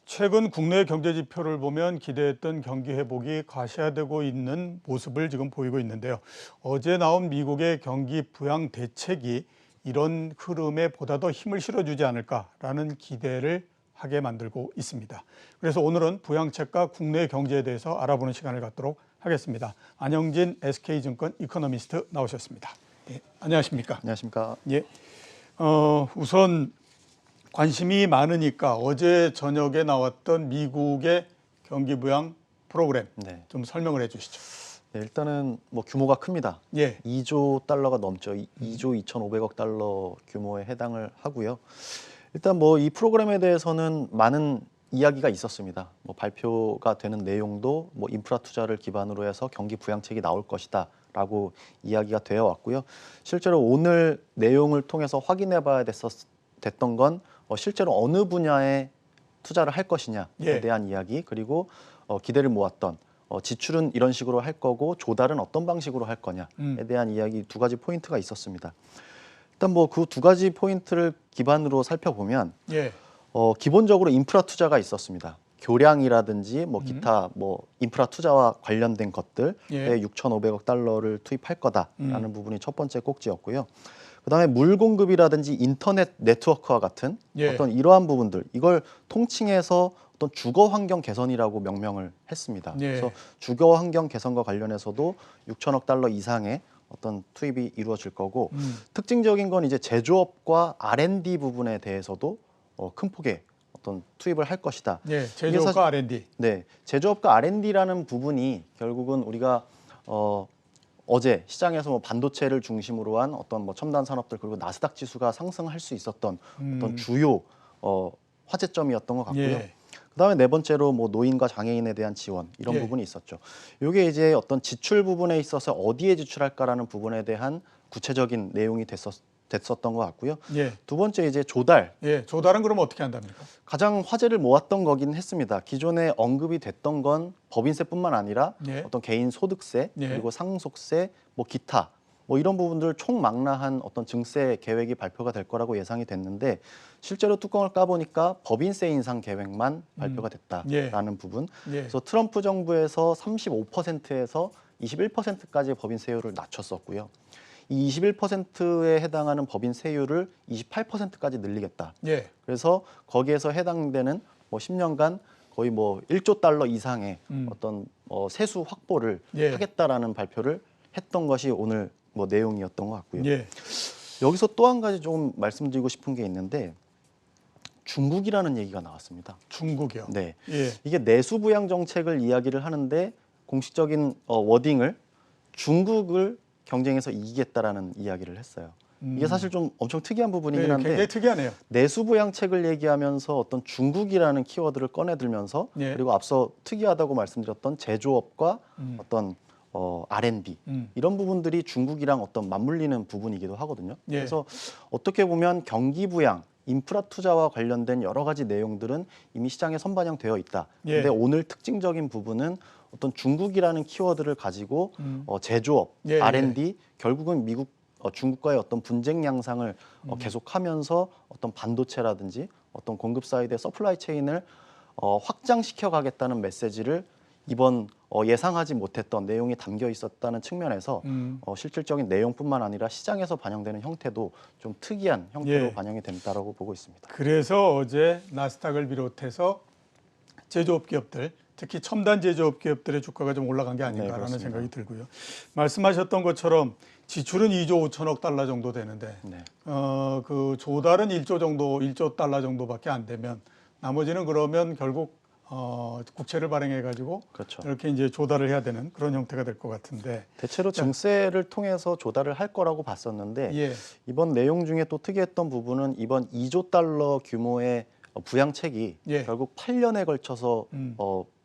최근 국내 경제 지표를 보면 기대했던 경기 회복이 가시화되고 있는 모습을 지금 보이고 있는데요. 어제 나온 미국의 경기 부양 대책이 이런 흐름에 보다 더 힘을 실어주지 않을까라는 기대를 하게 만들고 있습니다. 그래서 오늘은 부양책과 국내 경제에 대해서 알아보는 시간을 갖도록 하겠습니다. 안영진 SK증권 이코노미스트 나오셨습니다. 네, 안녕하십니까? 안녕하십니까? 예. 우선 관심이 많으니까 어제 저녁에 나왔던 미국의 경기 부양 프로그램 좀 설명을 해 주시죠. 네, 일단은 뭐 규모가 큽니다. 예. 2조 달러가 넘죠. 2조 2,500억 달러 규모에 해당을 하고요. 일단 뭐 이 프로그램에 대해서는 많은 이야기가 있었습니다. 뭐 발표가 되는 내용도 뭐 인프라 투자를 기반으로 해서 경기 부양책이 나올 것이다라고 이야기가 되어 왔고요. 실제로 오늘 내용을 통해서 확인해 봐야 됐던 건 실제로 어느 분야에 투자를 할 것이냐에 대한 이야기, 그리고 기대를 모았던 지출은 이런 식으로 할 거고 조달은 어떤 방식으로 할 거냐에 대한 이야기 두 가지 포인트가 있었습니다. 일단 뭐 그 두 가지 포인트를 기반으로 살펴보면 기본적으로 인프라 투자가 있었습니다. 교량이라든지 뭐 기타 뭐 인프라 투자와 관련된 것들에 6,500억 달러를 투입할 거다라는 부분이 첫 번째 꼭지였고요. 그다음에 물 공급이라든지 인터넷 네트워크와 같은 어떤 이러한 부분들, 이걸 통칭해서 어떤 주거 환경 개선이라고 명명을 했습니다. 그래서 주거 환경 개선과 관련해서도 6천억 달러 이상의 어떤 투입이 이루어질 거고, 특징적인 건 이제 제조업과 R&D 부분에 대해서도 큰 폭의 어떤 투입을 할 것이다. 제조업과 R&D. 네, 제조업과 R&D라는 부분이 결국은 우리가 어제 시장에서 뭐 반도체를 중심으로 한 어떤 뭐 첨단 산업들, 그리고 나스닥 지수가 상승할 수 있었던 어떤 주요 화제점이었던 것 같고요. 그다음에 네 번째로 뭐 노인과 장애인에 대한 지원, 이런 부분이 있었죠. 이게 이제 어떤 지출 부분에 있어서 어디에 지출할까라는 부분에 대한 구체적인 내용이 됐었던 것 같고요. 두 번째 이제 조달. 조달은 그럼 어떻게 한답니까? 가장 화제를 모았던 거긴 했습니다. 기존에 언급이 됐던 건 법인세뿐만 아니라 어떤 개인 소득세, 그리고 상속세, 뭐 기타 뭐 이런 부분들 총망라한 어떤 증세 계획이 발표가 될 거라고 예상이 됐는데, 실제로 뚜껑을 까보니까 법인세 인상 계획만 발표가 됐다라는 부분. 그래서 트럼프 정부에서 35%에서 21%까지 법인세율을 낮췄었고요. 이 21%에 해당하는 법인세율을 28%까지 늘리겠다. 그래서 거기에서 해당되는 뭐 10년간 거의 뭐 1조 달러 이상의 어떤 세수 확보를 하겠다라는 발표를 했던 것이 오늘 뭐 내용이었던 것 같고요. 여기서 또 한 가지 좀 말씀드리고 싶은 게 있는데, 중국이라는 얘기가 나왔습니다. 중국이요? 네. 이게 내수 부양 정책을 이야기를 하는데 공식적인 워딩을 중국을 경쟁에서 이기겠다라는 이야기를 했어요. 이게 사실 좀 엄청 특이한 부분이긴 한데, 굉장히 특이하네요. 내수 부양책을 얘기하면서 어떤 중국이라는 키워드를 꺼내들면서 그리고 앞서 특이하다고 말씀드렸던 제조업과 어떤 R&D 이런 부분들이 중국이랑 어떤 맞물리는 부분이기도 하거든요. 그래서 어떻게 보면 경기 부양, 인프라 투자와 관련된 여러 가지 내용들은 이미 시장에 선반영되어 있다. 근데 오늘 특징적인 부분은 어떤 중국이라는 키워드를 가지고 제조업, R&D, 결국은 미국, 중국과의 어떤 분쟁 양상을 계속하면서 어떤 반도체라든지 어떤 공급 사이드의 서플라이 체인을 확장시켜 가겠다는 메시지를 이번 예상하지 못했던 내용이 담겨 있었다는 측면에서 실질적인 내용뿐만 아니라 시장에서 반영되는 형태도 좀 특이한 형태로 반영이 된다라고 보고 있습니다. 그래서 어제 나스닥을 비롯해서 제조업 기업들, 특히 첨단 제조업 기업들의 주가가 좀 올라간 게 아닌가라는 생각이 들고요. 말씀하셨던 것처럼 지출은 2조 5천억 달러 정도 되는데 그 조달은 1조 정도, 1조 달러 정도밖에 안 되면 나머지는 그러면 결국 국채를 발행해 가지고 이렇게 이제 조달을 해야 되는 그런 형태가 될 것 같은데, 대체로 증세를 통해서 조달을 할 거라고 봤었는데 이번 내용 중에 또 특이했던 부분은 이번 2조 달러 규모의 부양책이 결국 8년에 걸쳐서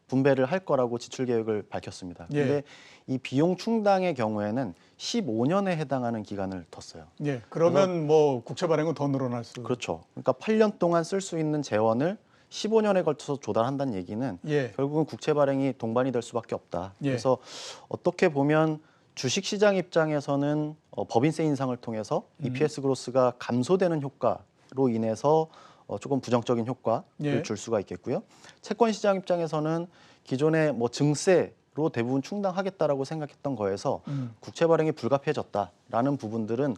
분배를 할 거라고 지출 계획을 밝혔습니다. 근데 이 비용 충당의 경우에는 15년에 해당하는 기간을 뒀어요. 그러면 뭐 국채 발행은 더 늘어날 수. 그렇죠. 그러니까 8년 동안 쓸 수 있는 재원을 15년에 걸쳐서 조달한다는 얘기는 결국은 국채 발행이 동반이 될 수밖에 없다. 그래서 어떻게 보면 주식시장 입장에서는 법인세 인상을 통해서 EPS 그로스가 감소되는 효과로 인해서 조금 부정적인 효과를 예. 줄 수가 있겠고요. 채권 시장 입장에서는 기존에 뭐 증세로 대부분 충당하겠다라고 생각했던 거에서 국채 발행이 불가피해졌다라는 부분들은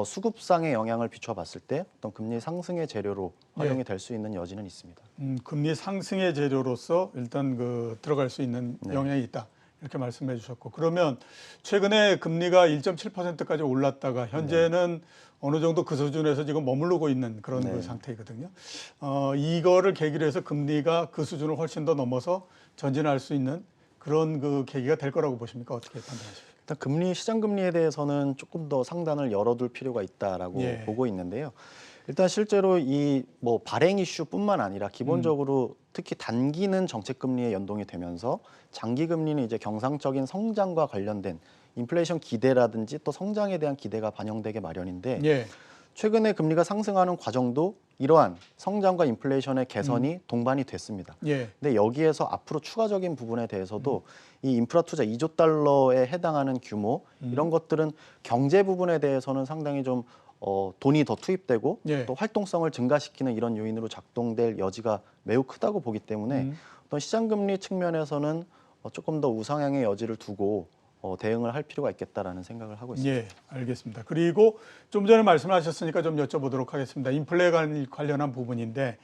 수급상의 영향을 비춰봤을 때 어떤 금리 상승의 재료로 활용이 될 수 있는 여지는 있습니다. 금리 상승의 재료로서 일단 들어갈 수 있는 네. 영향이 있다. 이렇게 말씀해 주셨고, 그러면 최근에 금리가 1.7%까지 올랐다가 현재는 어느 정도 그 수준에서 지금 머무르고 있는 그런 네. 그 상태이거든요. 이거를 계기로 해서 금리가 그 수준을 훨씬 더 넘어서 전진할 수 있는 그런 그 계기가 될 거라고 보십니까? 어떻게 판단하십니까? 일단 금리 시장 금리에 대해서는 조금 더 상단을 열어둘 필요가 있다라고 예. 보고 있는데요. 일단 실제로 이 뭐 발행 이슈뿐만 아니라 기본적으로 특히 단기는 정책 금리에 연동이 되면서 장기 금리는 이제 경상적인 성장과 관련된 인플레이션 기대라든지 또 성장에 대한 기대가 반영되게 마련인데 예. 최근에 금리가 상승하는 과정도 이러한 성장과 인플레이션의 개선이 동반이 됐습니다. 예. 근데 여기에서 앞으로 추가적인 부분에 대해서도 이 인프라 투자 2조 달러에 해당하는 규모 이런 것들은 경제 부분에 대해서는 상당히 좀 돈이 더 투입되고 예. 또 활동성을 증가시키는 이런 요인으로 작동될 여지가 매우 크다고 보기 때문에 어떤 시장 금리 측면에서는 조금 더 우상향의 여지를 두고 대응을 할 필요가 있겠다라는 생각을 하고 있습니다. 예, 알겠습니다. 그리고 좀 전에 말씀하셨으니까 좀 여쭤보도록 하겠습니다. 인플레 관련한 부분인데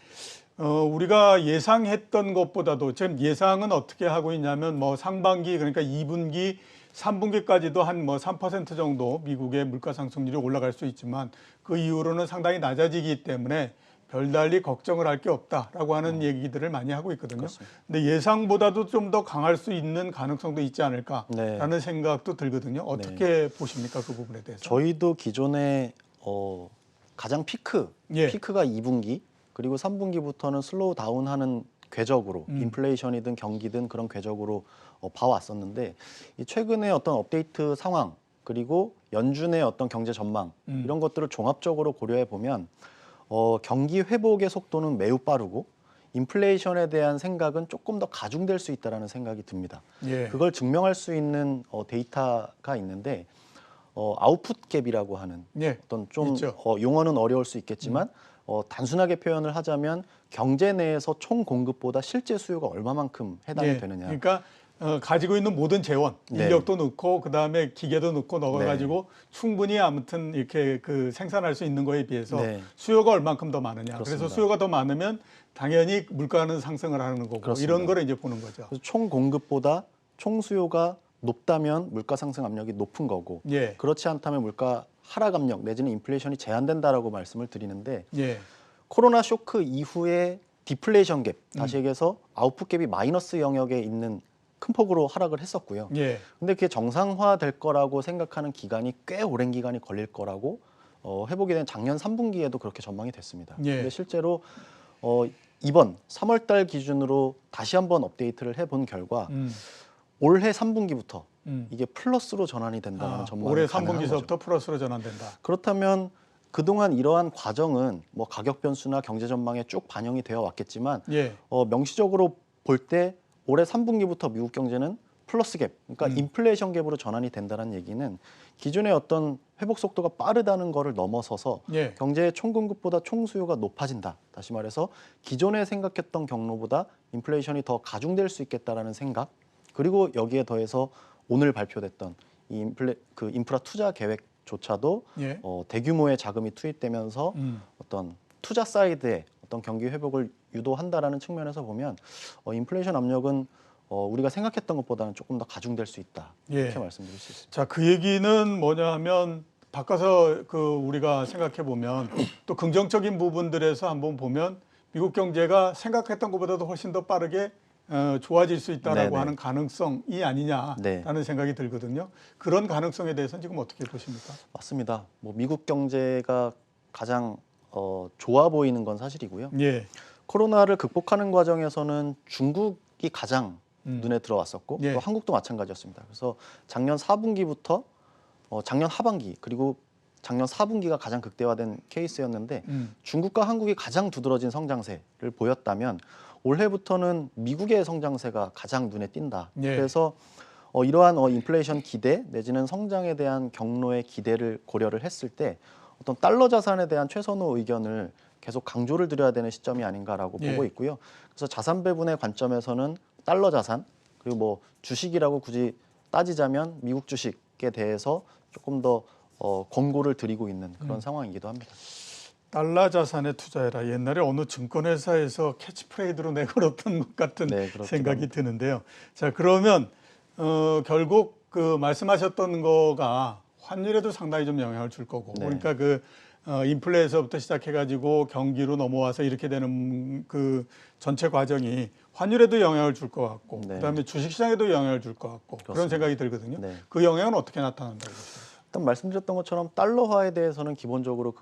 우리가 예상했던 것보다도 지금 예상은 어떻게 하고 있냐면 뭐 상반기 그러니까 2분기, 3분기까지도 한 뭐 3% 정도 미국의 물가 상승률이 올라갈 수 있지만 그 이후로는 상당히 낮아지기 때문에 별달리 걱정을 할 게 없다라고 하는 얘기들을 많이 하고 있거든요. 그렇습니다. 근데 예상보다도 좀 더 강할 수 있는 가능성도 있지 않을까라는 네. 생각도 들거든요. 어떻게 보십니까? 그 부분에 대해서? 저희도 기존에 가장 예. 피크가 2분기 그리고 3분기부터는 슬로우 다운하는 궤적으로 인플레이션이든 경기든 그런 궤적으로 봐왔었는데 이 최근에 어떤 업데이트 상황 그리고 연준의 어떤 경제 전망 이런 것들을 종합적으로 고려해 보면 경기 회복의 속도는 매우 빠르고 인플레이션에 대한 생각은 조금 더 가중될 수 있다라는 생각이 듭니다. 예. 그걸 증명할 수 있는 데이터가 있는데 아웃풋 갭이라고 하는 예. 어떤 좀 있죠. 용어는 어려울 수 있겠지만 단순하게 표현을 하자면 경제 내에서 총 공급보다 실제 수요가 얼마만큼 해당이 예. 되느냐. 그러니까 가지고 있는 모든 재원, 네. 인력도 넣고 그다음에 기계도 넣고 넣어가지고 네. 충분히 아무튼 이렇게 생산할 수 있는 거에 비해서 네. 수요가 얼만큼 더 많으냐. 그래서 그렇습니다. 수요가 더 많으면 당연히 물가는 상승을 하는 거고 그렇습니다. 이런 거를 이제 보는 거죠. 그래서 총 공급보다 총 수요가 높다면 물가 상승 압력이 높은 거고 예. 그렇지 않다면 물가 하락 압력 내지는 인플레이션이 제한된다라고 말씀을 드리는데 예. 코로나 쇼크 이후에 디플레이션 갭 다시 얘기해서 아웃풋 갭이 마이너스 영역에 있는 큰 폭으로 하락을 했었고요. 예. 근데 그게 정상화될 거라고 생각하는 기간이 꽤 오랜 기간이 걸릴 거라고 회복이 된 작년 3분기에도 그렇게 전망이 됐습니다. 예. 근데 실제로 이번 3월 달 기준으로 다시 한번 업데이트를 해본 결과 올해 3분기부터 이게 플러스로 전환이 된다는 전망이 올해 가능한 거죠. 3분기서부터 플러스로 전환된다. 그렇다면 그동안 이러한 과정은 뭐 가격 변수나 경제 전망에 쭉 반영이 되어 왔겠지만 예. 명시적으로 볼 때 올해 3분기부터 미국 경제는 플러스 갭, 그러니까 인플레이션 갭으로 전환이 된다는 얘기는 기존의 어떤 회복 속도가 빠르다는 거를 넘어서서 예. 경제의 총공급보다 총수요가 높아진다. 다시 말해서 기존에 생각했던 경로보다 인플레이션이 더 가중될 수 있겠다라는 생각, 그리고 여기에 더해서 오늘 발표됐던 이 인프라 투자 계획조차도 예. 대규모의 자금이 투입되면서 어떤 투자 사이드에 어떤 경기 회복을 유도한다라는 측면에서 보면 인플레이션 압력은 우리가 생각했던 것보다는 조금 더 가중될 수 있다. 이렇게 예. 말씀드릴 수 있습니다. 자, 그 얘기는 뭐냐 하면 바꿔서 우리가 생각해 보면 또 긍정적인 부분들에서 한번 보면 미국 경제가 생각했던 것보다도 훨씬 더 빠르게 좋아질 수 있다라고 네네. 하는 가능성이 아니냐라는 네. 생각이 들거든요. 그런 가능성에 대해서는 지금 어떻게 보십니까? 맞습니다. 뭐 미국 경제가 가장 좋아 보이는 건 사실이고요. 예. 코로나를 극복하는 과정에서는 중국이 가장 눈에 들어왔었고 예. 또 한국도 마찬가지였습니다. 그래서 작년 4분기부터 작년 하반기 그리고 작년 4분기가 가장 극대화된 케이스였는데 중국과 한국이 가장 두드러진 성장세를 보였다면 올해부터는 미국의 성장세가 가장 눈에 띈다. 예. 그래서 이러한 인플레이션 기대 내지는 성장에 대한 경로의 기대를 고려를 했을 때 어떤 달러 자산에 대한 최선호 의견을 계속 강조를 드려야 되는 시점이 아닌가라고 예. 보고 있고요. 그래서 자산 배분의 관점에서는 달러 자산 그리고 뭐 주식이라고 굳이 따지자면 미국 주식에 대해서 조금 더 권고를 드리고 있는 그런 상황이기도 합니다. 달러 자산에 투자해라. 옛날에 어느 증권회사에서 캐치프레이즈로 내걸었던 것 같은 네, 그렇기도 생각이 합니다. 드는데요. 자, 그러면 결국 그 말씀하셨던 거가 환율에도 상당히 좀 영향을 줄 거고, 네. 그러니까 그 인플레에서부터 시작해가지고 경기로 넘어와서 이렇게 되는 그 전체 과정이 환율에도 영향을 줄 것 같고, 네. 그다음에 주식시장에도 영향을 줄 것 같고 그런 그렇습니다. 생각이 들거든요. 네. 그 영향은 어떻게 나타난다고 보십니까? 일단 말씀드렸던 것처럼 달러화에 대해서는 기본적으로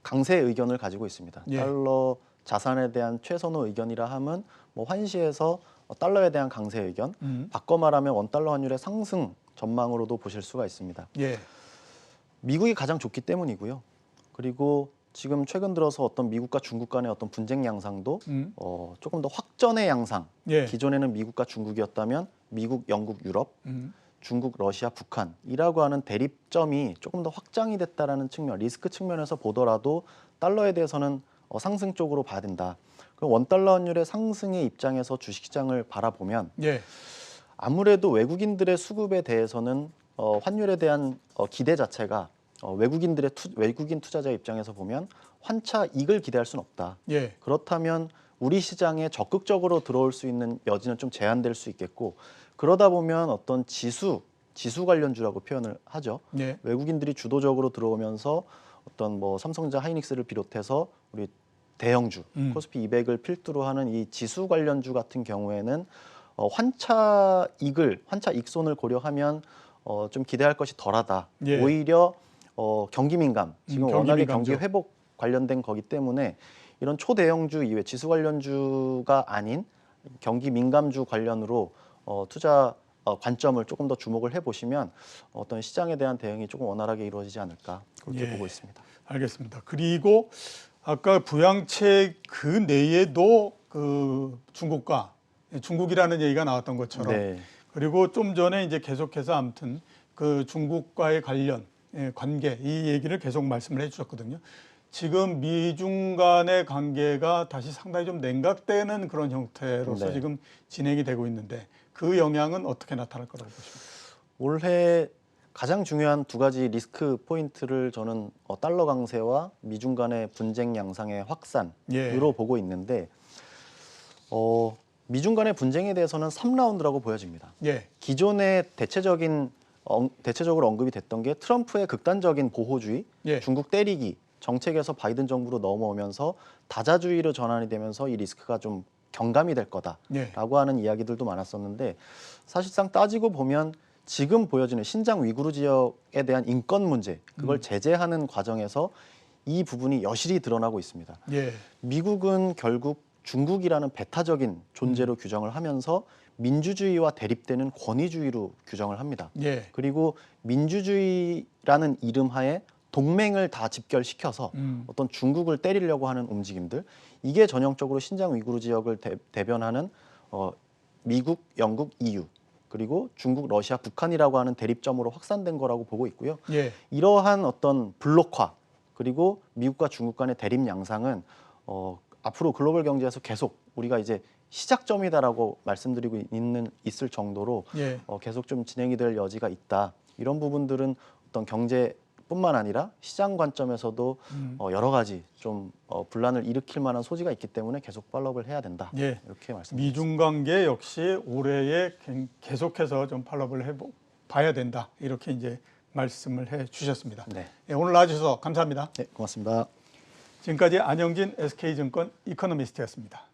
강세 의견을 가지고 있습니다. 예. 달러 자산에 대한 최선호 의견이라 함은 뭐 환시에서 달러에 대한 강세 의견, 바꿔 말하면 원달러 환율의 상승 전망으로도 보실 수가 있습니다. 예. 미국이 가장 좋기 때문이고요. 그리고 지금 최근 들어서 어떤 미국과 중국 간의 어떤 분쟁 양상도 조금 더 확전의 양상. 예. 기존에는 미국과 중국이었다면 미국, 영국, 유럽, 중국, 러시아, 북한이라고 하는 대립점이 조금 더 확장이 됐다라는 측면, 리스크 측면에서 보더라도 달러에 대해서는 상승 쪽으로 봐야 된다. 그럼 원달러 환율의 상승의 입장에서 주식시장을 바라보면 예. 아무래도 외국인들의 수급에 대해서는 환율에 대한 기대 자체가 외국인 투자자 입장에서 보면 환차 이익을 기대할 수는 없다. 예. 그렇다면 우리 시장에 적극적으로 들어올 수 있는 여지는 좀 제한될 수 있겠고 그러다 보면 어떤 지수 관련주라고 표현을 하죠. 예. 외국인들이 주도적으로 들어오면서 어떤 뭐 삼성전자 하이닉스를 비롯해서 우리 대형주 코스피 200을 필두로 하는 이 지수 관련주 같은 경우에는 환차 익손을 고려하면 좀 기대할 것이 덜하다. 예. 오히려 경기 민감 지금 경기 워낙에 민감죠. 경기 회복 관련된 거기 때문에 이런 초대형주 이외 지수 관련주가 아닌 경기 민감주 관련으로 투자 관점을 조금 더 주목을 해보시면 어떤 시장에 대한 대응이 조금 원활하게 이루어지지 않을까 그렇게 예. 보고 있습니다. 알겠습니다. 그리고 아까 부양책 그 내에도 그 중국이라는 얘기가 나왔던 것처럼 네. 그리고 좀 전에 이제 계속해서 아무튼 그 중국과의 관계 이 얘기를 계속 말씀을 해주셨거든요. 지금 미중 간의 관계가 다시 상당히 좀 냉각되는 그런 형태로서 네. 지금 진행이 되고 있는데 그 영향은 어떻게 나타날 거라고 보십니까? 올해 가장 중요한 두 가지 리스크 포인트를 저는 달러 강세와 미중 간의 분쟁 양상의 확산으로 예. 보고 있는데 미중 간의 분쟁에 대해서는 3라운드라고 보여집니다. 예. 기존의 대체적으로 언급이 됐던 게 트럼프의 극단적인 보호주의, 예. 중국 때리기 정책에서 바이든 정부로 넘어오면서 다자주의로 전환이 되면서 이 리스크가 좀 경감이 될 거다라고 예. 하는 이야기들도 많았었는데 사실상 따지고 보면 지금 보여지는 신장 위구르 지역에 대한 인권 문제 그걸 제재하는 과정에서 이 부분이 여실히 드러나고 있습니다. 예. 미국은 결국 중국이라는 배타적인 존재로 규정을 하면서 민주주의와 대립되는 권위주의로 규정을 합니다. 예. 그리고 민주주의라는 이름 하에 동맹을 다 집결시켜서 어떤 중국을 때리려고 하는 움직임들 이게 전형적으로 신장 위구르 지역을 대변하는 미국, 영국, EU 그리고 중국, 러시아, 북한이라고 하는 대립점으로 확산된 거라고 보고 있고요. 예. 이러한 어떤 블록화 그리고 미국과 중국 간의 대립 양상은 앞으로 글로벌 경제에서 계속 우리가 이제 시작점이다라고 말씀드리고 있을 정도로 예. 계속 좀 진행이 될 여지가 있다. 이런 부분들은 어떤 경제뿐만 아니라 시장 관점에서도 여러 가지 좀 분란을 일으킬 만한 소지가 있기 때문에 계속 팔로우를 해야 된다. 예. 이렇게 말씀드립니다. 미중 관계 역시 올해에 계속해서 좀 팔로우를 봐야 된다. 이렇게 이제 말씀을 해 주셨습니다. 네. 예, 오늘 나와주셔서 감사합니다. 네, 고맙습니다. 지금까지 안영진 SK증권 이코노미스트였습니다.